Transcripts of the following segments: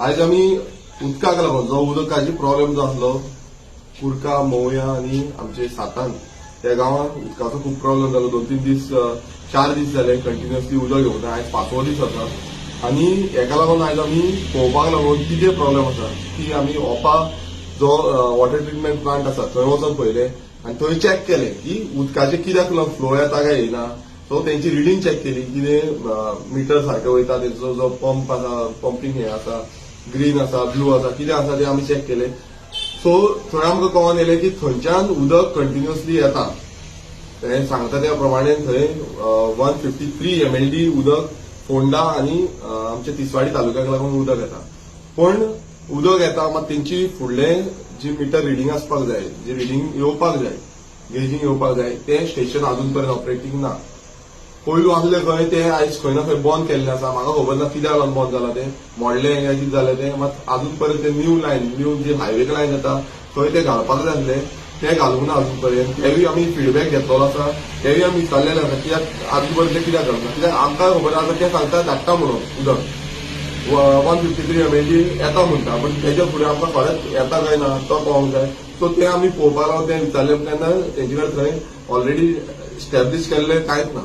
आज आमी उदकाक लागून जो उदकाची प्रॉब्लेम जो आसलो कुर्का मवया आनी आमचे सातान त्या गांवांत उदकाचो खूब प्रॉब्लेम जालो 2-3 दीस 4 दीस जाले कंटिन्युअसली उदक येवना आज 5वो दीस आसा आनी हेका लागून आज आमी पळोवपाक लागून कितें प्रॉब्लेम आसा की आमी ओपा जो वॉटर ट्रिटमेंट प्लांट आसा थंय वचून पळयले आनी थंय चॅक केले की उदकाचे कित्याक फ्लो येता काय येना सो तेंची रिडींग चॅक केली कितें मिटर सारके वयता तेंचो जो पंप आसा पंपींग हे आसा ग्रीन आसा ब्लू आसा कितें आसा ते आमी चॅक केले सो थंय आमकां कळोन येलें की थंयच्यान उदक कंटिन्युअसली येता ते सांगता त्या प्रमाणे थंय 153 MLD उदक फोंडा आनी आमच्या तिसवाडी तालुक्याक लागून उदक येता पण उदक येता मात तेंची फुडलें जी मिटर रिडींग आसपाक जाय जी रिडींग येवपाक जाय गेजींग येवपाक जाय तें स्टेशन अजून पर्यंत ऑपरेटींग ना पयलू आसले खंय ते आयज खंय ना खंय बंद केल्ले आसा म्हाका खबर ना कित्याक लागून बंद जाला ते मोडले काय कितें जालें ते मात अजून पर्यंत ते न्यू जी हायवे लायन येता थंय ते घालपाक जाय आसले ते घालूंक ना अजून पर्यंत तेवूय आमी फीडबॅक घेतलो आसा तेवूय आमी विचारलेले आसा कित्याक अजून पर्यंत ते कित्याक घालना कित्याक आमकां खबर आसा ते सांगता धाडटा म्हणून उदक 153 MLD येता म्हणटा पण तेच्या फुडें आमकां खरेंच येता काय ना तो कळोंक जाय सो ते आमी पळोवपाक लागून ते विचारले तेन्ना तेंचे कडेन थंय ऑलरेडी स्टॅब्लीश केल्ले कांयच ना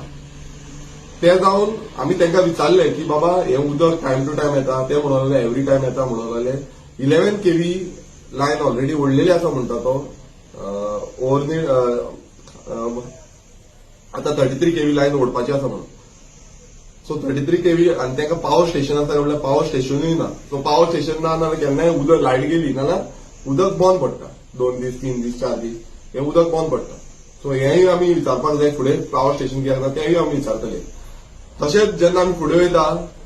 ते जावन आमी तांकां विचारले की बाबा हे उदक टायम टू टायम येता ते म्हणून लागले एवरी टायम येता म्हणून लागले 11 KV लायन ऑलरेडी ओडलेली आसा म्हणटा तो ओव्हरनीड आतां 33 KV लायन ओडपाची आसा म्हणून सो 33 KV आनी तांकां पावर स्टेशन आसा म्हणल्यार पावर स्टेशनूय ना सो पावर स्टेशन ना जाल्यार केन्नाय उदक लायट गेली नाल्यार उदक बंद पडटा 2 दीस 3 दीस 4 दीस हे उदक बंद पडटा सो हेंय आमी विचारपाक जाय फुडें पावर स्टेशन कित्याक ना तेंय आमी विचारतले तशेंच जेन्ना आमी फुडें वयता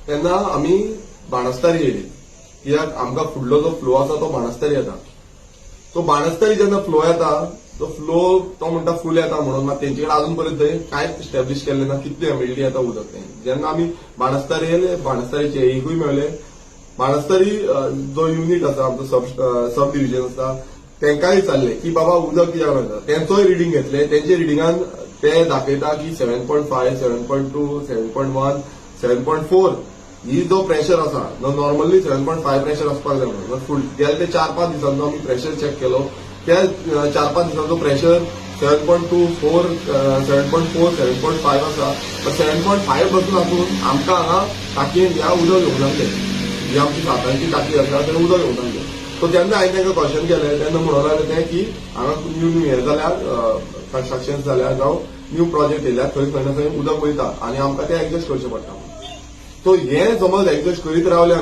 तेन्ना आमी बाणस्तारी येयली कित्याक आमकां फुडलो जो फ्लो आसा तो बाणस्तारी येता सो बाणस्तारी जेन्ना फ्लो येता तो फ्लो तो म्हणटा फूल येता म्हणून मात तेंचे कडेन अजून पर्यंत थंय कांयच स्टॅब्लीश केल्लें ना कितले MLD येता उदक तें जेन्ना आमी बाणस्तारी येयले बाणस्तारीचे एकूय मेळ्ळे बाणस्तारी जो युनीट आसा आमचो सब डिव्हिजन आसा तेंकांय विचारले की बाबा उदक कित्याक वयता तेंचोय रिडींग घेतले तेंचे रिडींगान ते दाखयता की 7.5 7.2 7.1 7.4 ही जो प्रेशर आसा नॉर्मली 7.5 प्रेशर आसपाक जाय म्हणून फूल गेले ते 4-5 दिसांचो आमी प्रेशर चॅक केलो त्या 4-5 दिसांचो प्रेशर 7.2 4 7.4 7.5 आसा 7.5 पासून आसून आमकां हांगा टाकयेन ह्या उदक येवंक नासलें जी आमची सातांची टाकी आसा थंय उदक येवंक नासलें सो तेन्ना हांवें तांकां क्वेश्चन केलें तेन्ना म्हणूंक लागलें तें की हांगा न्यू हे जाल्यार कन्स्ट्रक्शन जाल्यार जावं न्यू प्रोजेक्ट येयल्यार थंय खंय ना खंय उदक वयता आनी आमकां तें एडजस्ट करचें पडटा सो हें समज एडजस्ट करीत रावले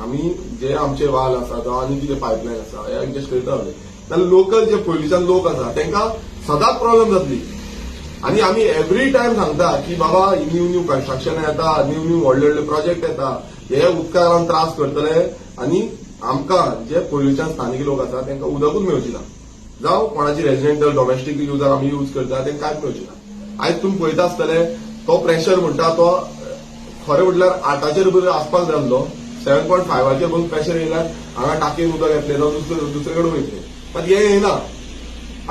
आमी जे आमचे वाल आसा जावं आनी कितें पायपलायन आसा हे एडजस्ट करीत रावले जाल्यार लोकल जे पयलींच्यान लोक आसा तांकां सदांच प्रॉब्लेम जातली आनी आमी एवरी टायम सांगता की बाबा न्यू कन्स्ट्रक्शन येता न्यू व्हडले प्रोजेक्ट येता हे उदका लागून त्रास करतले आनी आमकां जे पयलींच्यान स्थानीक लोक आसा तांकां उदकूच मेळची ना जावं कोणाची रेजिडेंटल डोमेस्टीक युजार आमी यूज करता तें कांयच मेळची ना आयज तुमी पळयता आसतले तो प्रेशर म्हणटा तो खरें म्हटल्यार 8चेर आसपाक जाय आसलो 7.5चेर बसून प्रेशर येयल्यार हांगा टाकयेन उदक येतलें जावं दुसरे कडेन वयतलें मात हें येना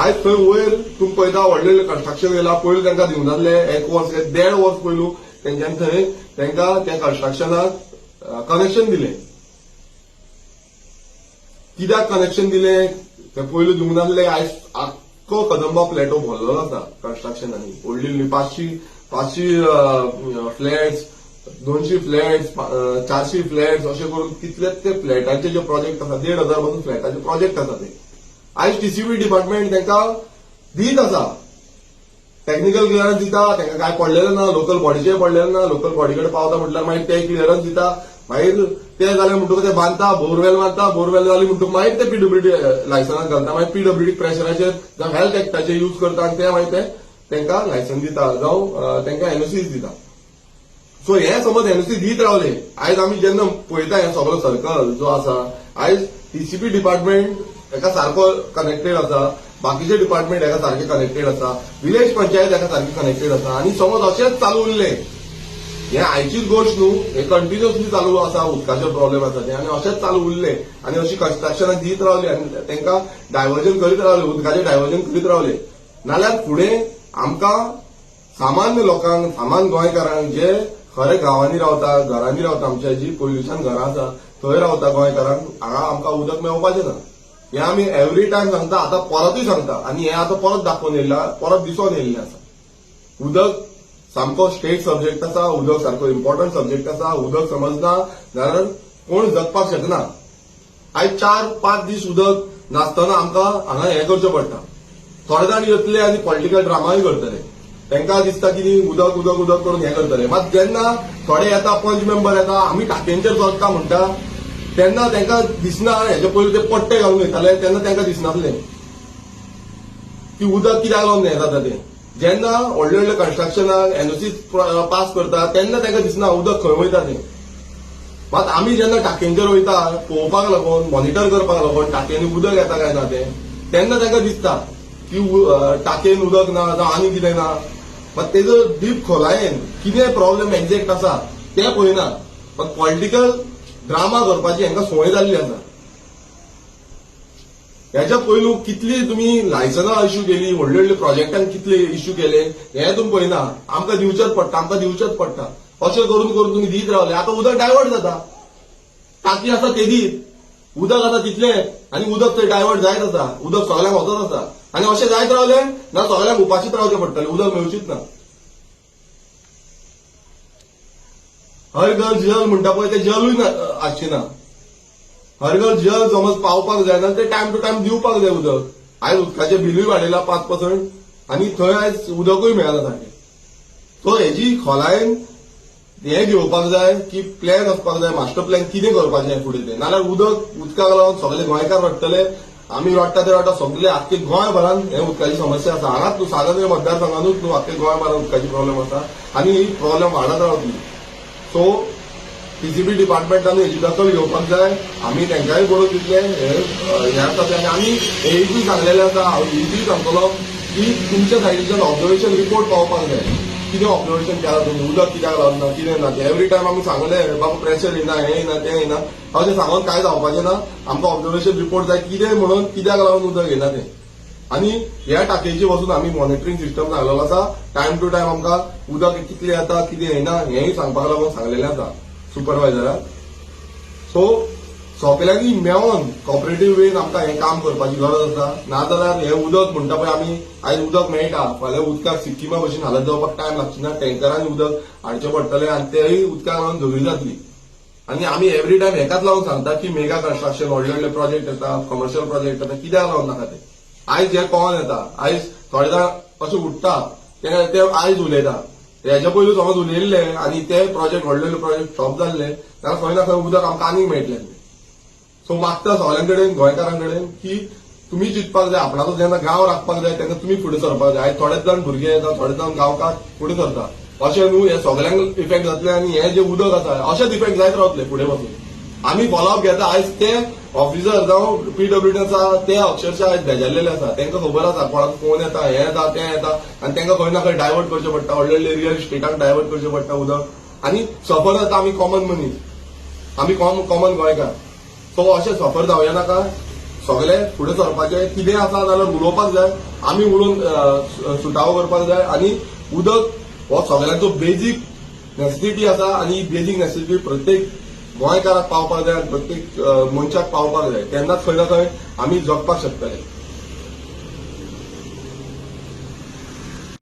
आयज थंय वयर तुमी पळयता व्हडलें कन्स्ट्रक्शन येयलां पयलीं तांकां दिवंक नासलें 1 वर्स 1.5 वर्स पयलू तेंच्यांनी थंय तांकां त्या कन्स्ट्रक्शनाक कनेक्शन दिलें कित्याक कनेक्शन दिलें तें पयलू दिवंक नासलें आयज आख्खो कदंबा प्लॅटो भरलेलो आसा कन्स्ट्रक्शनांनी व्हडली 500 फ्लॅट्स 200 फ्लॅट्स 400 फ्लॅट्स अशें करून कितलेच ते फ्लॅटांचे जे प्रोजेक्ट आसा 1,500 पासून फ्लॅटाचे प्रोजेक्ट आसा ते आयज TCP डिपार्टमेंट तांकां दीत आसा टेक्निकल क्लियरन्स दिता तांकां काय पडलेलें ना लोकल बॉडीचेय पडलेलें ना लोकल बॉडी कडेन पावता म्हटल्यार मागीर ते क्लियरन्स दिता मागीर ते जालें म्हणटकूच ते बांदता बोरवेल जाली म्हणटकूच मागीर ते PWD लायसन्स घालता मागीर PWD प्रेशराचेर जावं हेल्थ एक्टाचेर यूज करता आनी ते मागीर ते तांकां लायसन्स दिता जावं तांकां NOCs दिता सो हे समज NOC दीत रावले आयज आमी जेन्ना पळयता हे सगळो सर्कल जो आसा आयज TCP डिपार्टमेंट हेका सारको कनेक्टेड आसा बाकीचे डिपार्टमेंट हेका सारखे कनेक्टेड आसा विलेज पंचायत हेका सारखी कनेक्टेड आसा आनी समज अशेंच चालू उरलें हे आयचीच गोष्ट न्हू हे कंटिन्युअसली चालू आसा उदकाचे प्रॉब्लेम आसा ते आनी अशेंच चालू उरले आनी अशी कन्स्ट्रक्शनां दीत रावले आनी तांकां डायवर्जन करीत रावले उदकाचें डायवर्जन करीत रावले नाल्यार फुडें आमकां सामान्य लोकांक सामान्य गोंयकारांक जे खरे गांवांनी रावता, घरांनी रावता, आमच्या जी पयलींच्यान घरां आसा थंय रावता गोंयकारांक हांगा आमकां उदक मेळपाचें ना. हें आमी एवरी टायम सांगता, आतां परतूय सांगता आनी हें आतां परत दाखोवन येयला, परत दिसोन येयल्लें आसा. उदक सामको स्टेट सब्जेक्ट आसा, उदक सारको इम्पॉर्टंट सब्जेक्ट आसा. उदक समजना जाल्यार कोण जगपाक शकना. आयज 4-5 दीस उदक नासतना आमकां हांगा हें करचें पडटा. थोडे जाण येतले आनी पॉलिटिकल ड्रामाय करतले. तांकां दिसता की उदक उदक उदक करून हें करतले. मात जेन्ना थोडे येता, पंच मेंबर येता, आमी टांकयेंचेर चलता म्हणटा, तेन्ना तांकां दिसना हेचे पयलीं ते पट्टे घालून वयताले तेन्ना तांकां दिसनासलें की उदक कित्याक लागून हें जाता तें. जेन्ना व्हडले व्हडले कन्स्ट्रक्शनाक एनओसी पास करता तेन्ना तांकां दिसना उदक खंय वयता तें. मात आमी जेन्ना टांकयेंचेर वयता पळोवपाक लागून, मॉनिटर करपाक लागून टांकयेंनी उदक येता काय ना तें, तेन्ना तांकां दिसता की टांकयेन उदक ना जावं आनी कितें ना. मात तेजो डीप खोलायेन कितें प्रॉब्लेम एक्झॅक्ट आसा तें पळयना. मात पॉलिटिकल ड्रामा करपाची हांकां संवय जाल्ली आसा. ह्याच्या पयलू कितली तुमी लायसनां इश्यू केली, व्हडले व्हडले प्रोजेक्टांक कितले इश्यू केले हें तुमी पळयना. आमकां दिवचेच पडटा, आमकां दिवचेच पडटा. अशें करून करून तुमी दीत रावले. आतां उदक डायवर्ट जाता. टाकी आसा ते दीत, उदक आसा तितलें आनी उदक थंय डायवर्ट जायत आसा. उदक सगळ्यांक वचत आसा. आनी अशें जायत रावलें ना सगळ्यांक उपाशीच रावचें पडटलें, उदक मेळचीच ना. हर घर जल म्हणटा पळय ते जलूय आसची ना. हर घर जल समज पावपाक जाय ना ते टायम टू टायम दिवपाक जाय उदक. आयज उदकाचें बिलूय वाडयलां 5% आनी थंय आयज उदकूय मेळना सारकें. सो हेजी खोलायेन हें घेवपाक जाय की प्लॅन आसपाक जाय, मास्टर प्लॅन कितें करपाचें फुडें तें. नाल्यार उदकाक लागून सगळे गोंयकार रडटले. आमी रडटा ते रडटा, सगळे आख्खे गोंयभरान हें उदकाची समस्या आसा. हांगाच न्हू सागरदेव मतदारसंघानूच न्हू आख्खे गोंयभरान उदकाची प्रॉब्लेम आसा आनी ही प्रॉब्लेम वाडत रावतली. सो टीसीबी डिपार्टमेंटान हेची दखल घेवपाक जाय. आमी तांकांय बरोवन दितले हें आसा तें. आनी आमी हेंय सांगलेलें आसा, हांव हेंय सांगतलो की तुमच्या सायडीच्यान ऑब्जर्वेशन रिपोर्ट पावपाक जाय. कितें ऑब्जर्वेशन केलां तुमी, उदक कित्याक लागना, कितें ना तें. एवरी टायम आमी सांगलें बाबा प्रेशर येना, हें येना, तें येना, अशें सांगून कांय जावपाचें ना. आमकां ऑब्जर्वेशन रिपोर्ट जाय कितें म्हणून, कित्याक लागून उदक येना तें. आनी ह्या टाकयेची वचून आमी मॉनिटरींग सिस्टम घातलेलो आसा. टायम टू टायम आमकां उदक कितलें येता, कितें येना हेंय सांगपाक लागून सांगलेलें आसा सुपरवायझराक. सो सगळ्यांनी मेळोन कॉपरेटीव वेन आमकां हें काम करपाची गरज आसा. नाजाल्यार हें उदक म्हणटा पळय आमी, आयज उदक मेळटा, फाल्यां उदकाक सिक्किमा भशेन हालत जावपाक टायम लागची ना. टँकरांनी उदक हाडचें पडटलें आनी तेंय उदकाक लागून झगडी जातली. आनी आमी एवरी टायम हेकाच लागून सांगता की मेगा कन्स्ट्रक्शन, व्हडले व्हडले प्रोजेक्ट येता, कमर्शियल प्रोजेक्ट येता, कित्याक लागून नाका ते. आयज हें कळोन येता, आयज थोडे जाण अशें उठता ते आयज उलयता. हेच्या पयलू समज उलयल्ले आनी ते प्रोजेक्ट व्हडले व्हडले प्रोजेक्ट स्टॉप जाल्ले जाल्यार खंय ना खंय उदक आमकां आनीक मेळटलें. सो मागता सगळ्यां कडेन, गोंयकारां कडेन की तुमी चिंतपाक जाय, आपणाचो जेन्ना गांव राखपाक जाय तेन्ना तुमी फुडें सरपाक जाय. आयज थोडेच जाण भुरगे येता, थोडे जाण गांवकार फुडें सरता. अशें न्हू हें सगळ्यांक इफेक्ट जातलें आनी हें जें उदक आसा अशेंच इफेक्ट जायत रावतलें फुडें वचून. आमी फॉलोअप घेता. आयज ते ऑफिसर जावं पीडब्ल्यूडी आसा ते अक्षरशः आयज बेजारलेले आसा. तांकां खबर आसा कोणाक फोन येता, हें येता, तें येता आनी तांकां खंय ना खंय डायवर्ट करचें पडटा. व्हडले व्हडले रियल इस्टेटाक डायवर्ट करचें पडटा उदक आनी सफर जाता आमी कॉमन मनीस, आमी कॉमन गोंयकार. सो अशें सफर जावया नाका. सगळे फुडें सरपाचें. कितें आसा जाल्यार उलोवपाक जाय, आमी उलोवन सुटावो करपाक जाय. आनी उदक हो सगळ्यांचो बेजीक नेसेसिटी आसा आनी ही बेजीक नेसेसिटी प्रत्येक गोंयकाराक पावपाक जाय आनी प्रत्येक मनशाक पावपाक जाय. तेन्नाच खंय ना खंय आमी जगपाक शकतले.